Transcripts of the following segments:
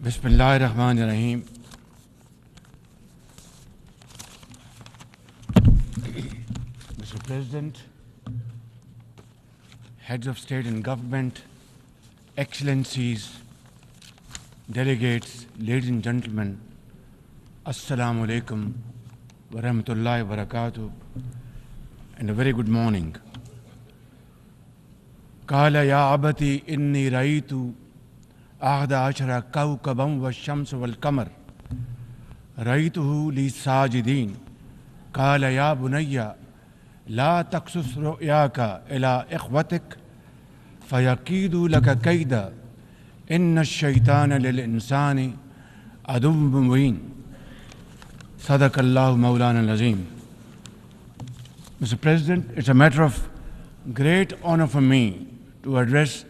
Bismillahirrahmanirrahim. Mr. President, heads of state and government, excellencies, delegates, ladies and gentlemen, Assalamu alaikum wa rahmatullahi wa barakatuh, and a very good morning. Qala ya abati inni raitu ahda ashara kawkaban wa shams wal qamar raituhu li sajidin. Qala ya bunayya la taqsus ru'yaka ila ikhwatik fayakidu laka kayda inna ash-shaytana lil insani aduwwun mubin. Sadaqallahu Mawlana al-Azim. Mr. President, it's a matter of great honor for me to address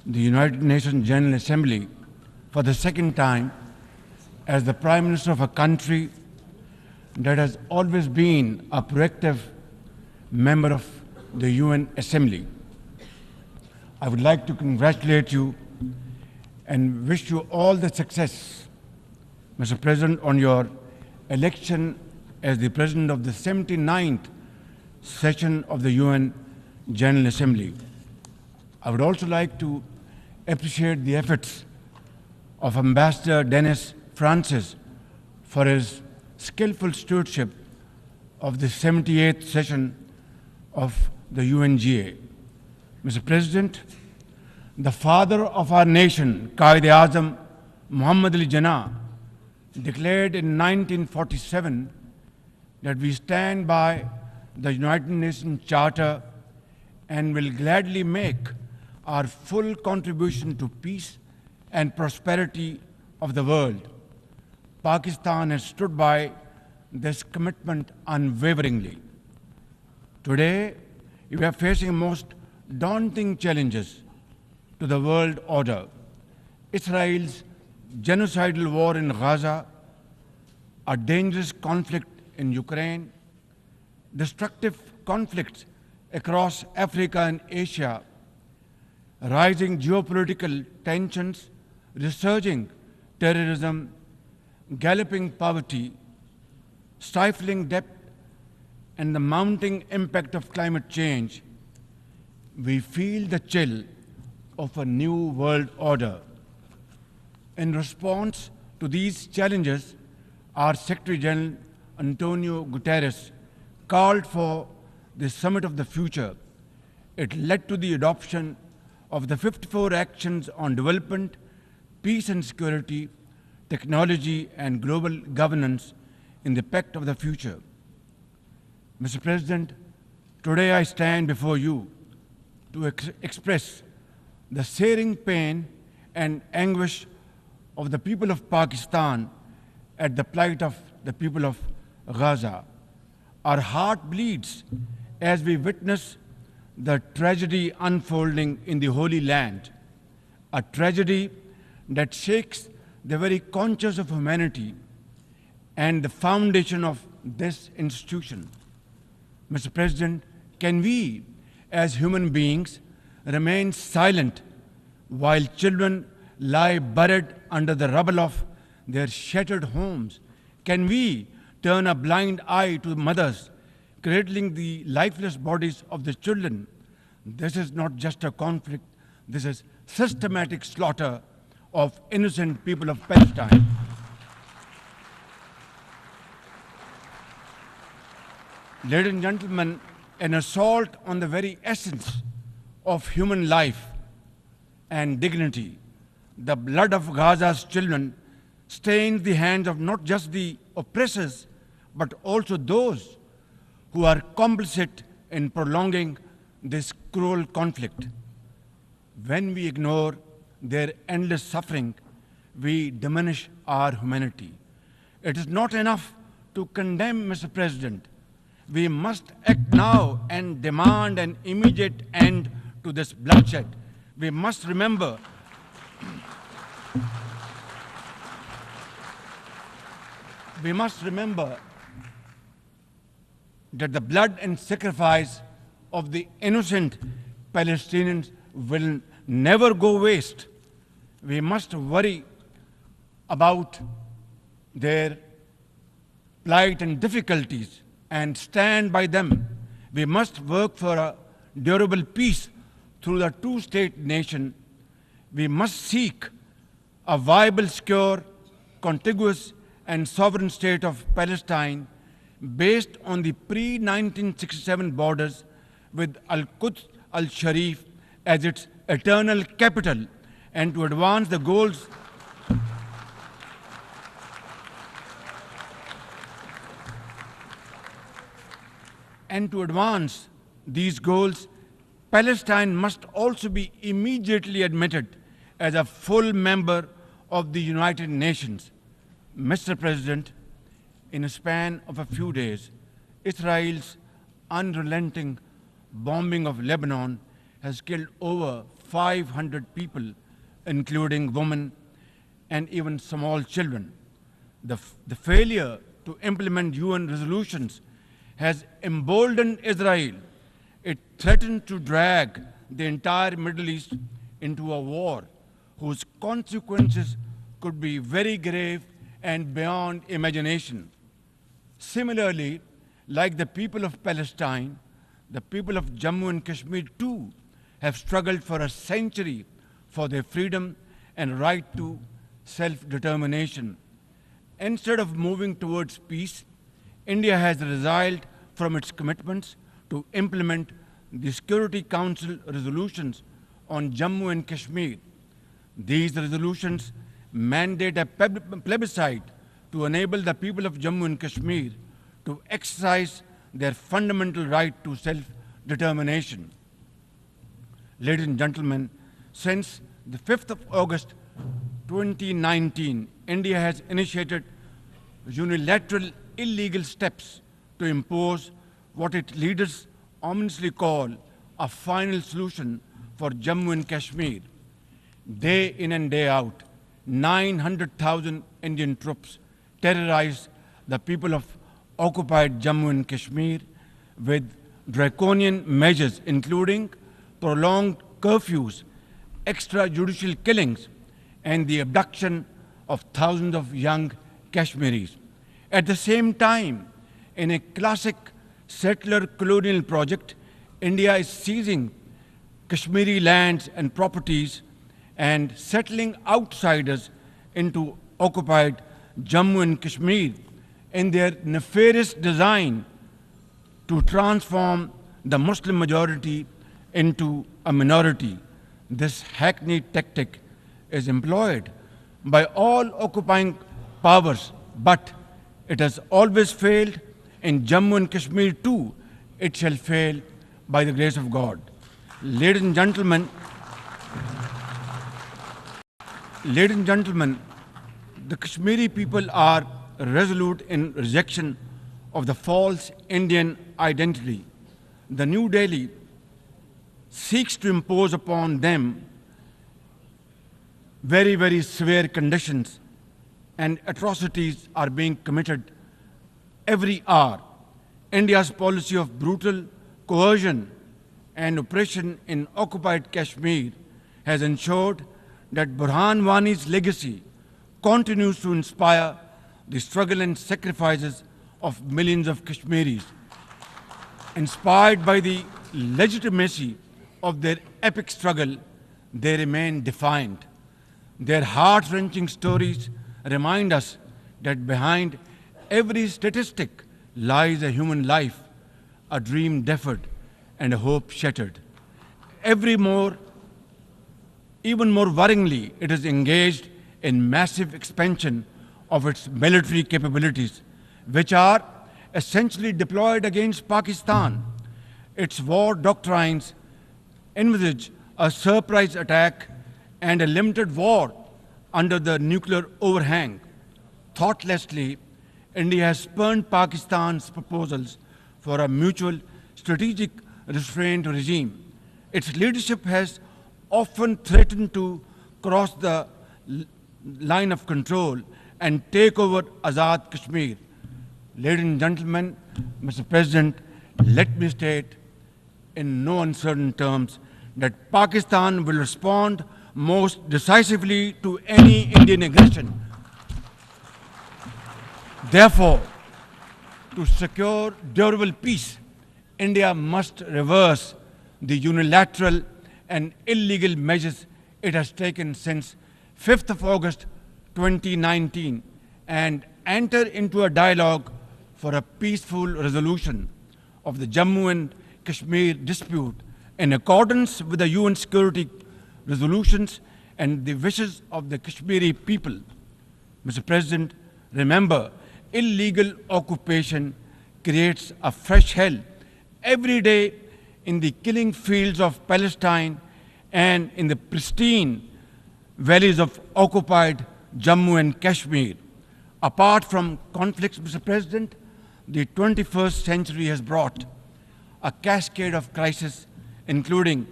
the United Nations General Assembly for the second time as the Prime Minister of a country that has always been a proactive member of the UN Assembly. I would like to congratulate you and wish you all the success, Mr. President, on your election as the President of the 79th session of the UN General Assembly. I would also like to appreciate the efforts of Ambassador Dennis Francis for his skillful stewardship of the 78th session of the UNGA. Mr. President, the father of our nation, Qaid-e-Azam Muhammad Ali Jinnah, declared in 1947 that we stand by the United Nations Charter and will gladly make our full contribution to peace and prosperity of the world. Pakistan has stood by this commitment unwaveringly. Today, we are facing most daunting challenges to the world order. Israel's genocidal war in Gaza, a dangerous conflict in Ukraine, destructive conflicts across Africa and Asia, rising geopolitical tensions, resurging terrorism, galloping poverty, stifling debt, and the mounting impact of climate change, we feel the chill of a new world order. In response to these challenges, our Secretary General Antonio Guterres called for the Summit of the Future. It led to the adoption of the 54 actions on development, peace and security, technology and global governance in the Pact of the Future. Mr. President, today I stand before you to express the searing pain and anguish of the people of Pakistan at the plight of the people of Gaza. Our heart bleeds as we witness the tragedy unfolding in the Holy Land, a tragedy that shakes the very conscience of humanity and the foundation of this institution. Mr. President, can we, as human beings, remain silent while children lie buried under the rubble of their shattered homes? Can we turn a blind eye to mothers cradling the lifeless bodies of the children? This is not just a conflict, this is systematic slaughter of innocent people of Palestine. Ladies and gentlemen, an assault on the very essence of human life and dignity. The blood of Gaza's children stains the hands of not just the oppressors, but also those who are complicit in prolonging this cruel conflict. When we ignore their endless suffering, we diminish our humanity. It is not enough to condemn, Mr. President. We must act now and demand an immediate end to this bloodshed. We must remember that the blood and sacrifice of the innocent Palestinians will never go waste. We must worry about their plight and difficulties and stand by them. We must work for a durable peace through the two-state nation. We must seek a viable, secure, contiguous, and sovereign state of Palestine based on the pre-1967 borders with Al-Quds al-Sharif as its eternal capital, and to advance the goals these goals, Palestine must also be immediately admitted as a full member of the United Nations. Mr. President, in a span of a few days, Israel's unrelenting bombing of Lebanon has killed over 500 people, including women and even small children. The failure to implement UN resolutions has emboldened Israel. It threatened to drag the entire Middle East into a war whose consequences could be very grave and beyond imagination. Similarly, like the people of Palestine, the people of Jammu and Kashmir too have struggled for a century for their freedom and right to self-determination. Instead of moving towards peace, India has resiled from its commitments to implement the Security Council resolutions on Jammu and Kashmir. These resolutions mandate a plebiscite to enable the people of Jammu and Kashmir to exercise their fundamental right to self-determination. Ladies and gentlemen, since the 5th of August 2019, India has initiated unilateral illegal steps to impose what its leaders ominously call a final solution for Jammu and Kashmir. Day in and day out, 900,000 Indian troops terrorized the people of occupied Jammu and Kashmir with draconian measures, including prolonged curfews, extrajudicial killings, and the abduction of thousands of young Kashmiris. At the same time, in a classic settler colonial project, India is seizing Kashmiri lands and properties and settling outsiders into occupied Jammu and Kashmir in their nefarious design to transform the Muslim majority into a minority. This hackneyed tactic is employed by all occupying powers, but it has always failed. In Jammu and Kashmir too, it shall fail by the grace of God. Ladies and gentlemen, the Kashmiri people are resolute in rejection of the false Indian identity. The New Delhi seeks to impose upon them very, very severe conditions, and atrocities are being committed every hour. India's policy of brutal coercion and oppression in occupied Kashmir has ensured that Burhan Wani's legacy continues to inspire the struggle and sacrifices of millions of Kashmiris. Inspired by the legitimacy of their epic struggle, they remain defiant. Their heart-wrenching stories remind us that behind every statistic lies a human life, a dream deferred, and a hope shattered. Even more worryingly, it is engaged in massive expansion of its military capabilities, which are essentially deployed against Pakistan. Its war doctrines envisage a surprise attack and a limited war under the nuclear overhang. Thoughtlessly, India has spurned Pakistan's proposals for a mutual strategic restraint regime. Its leadership has often threatened to cross the line of control and take over Azad Kashmir. Ladies and gentlemen, Mr. President, let me state in no uncertain terms that Pakistan will respond most decisively to any Indian aggression. Therefore, to secure durable peace, India must reverse the unilateral and illegal measures it has taken since 5th of August 2019 and enter into a dialogue for a peaceful resolution of the Jammu and Kashmir dispute in accordance with the UN security resolutions and the wishes of the Kashmiri people. Mr. President, remember, illegal occupation creates a fresh hell every day in the killing fields of Palestine and in the pristine valleys of occupied Jammu and Kashmir. Apart from conflicts, Mr. President, the 21st century has brought a cascade of crises, including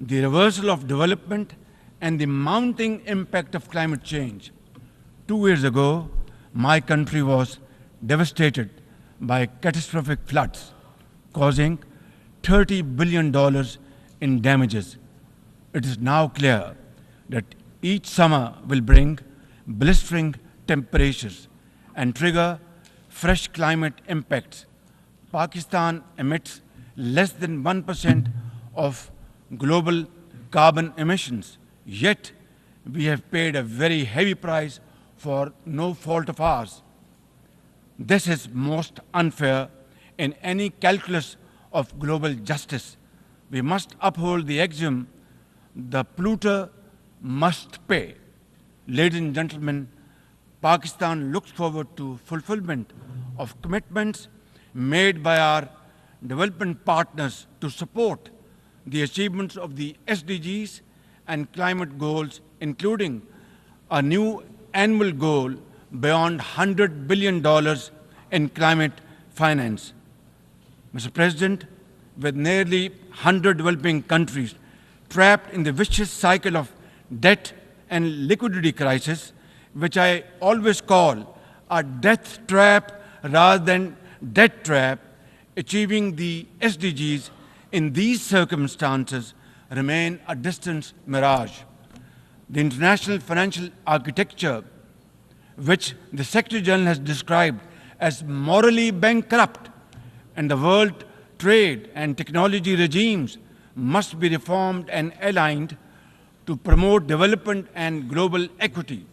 the reversal of development and the mounting impact of climate change. 2 years ago, my country was devastated by catastrophic floods, causing $30 billion in damages. It is now clear that each summer will bring blistering temperatures and trigger fresh climate impacts. Pakistan emits less than 1% of global carbon emissions, yet we have paid a very heavy price for no fault of ours. This is most unfair in any calculus of global justice. We must uphold the axiom, the polluter must pay. Ladies and gentlemen, Pakistan looks forward to fulfillment of commitments made by our development partners to support the achievements of the SDGs and climate goals, including a new annual goal beyond $100 billion in climate finance. Mr. President, with nearly 100 developing countries trapped in the vicious cycle of debt and liquidity crisis, which I always call a death trap rather than debt trap, achieving the SDGs in these circumstances remain a distant mirage. The international financial architecture, which the Secretary General has described as morally bankrupt, and the world trade and technology regimes must be reformed and aligned to promote development and global equity.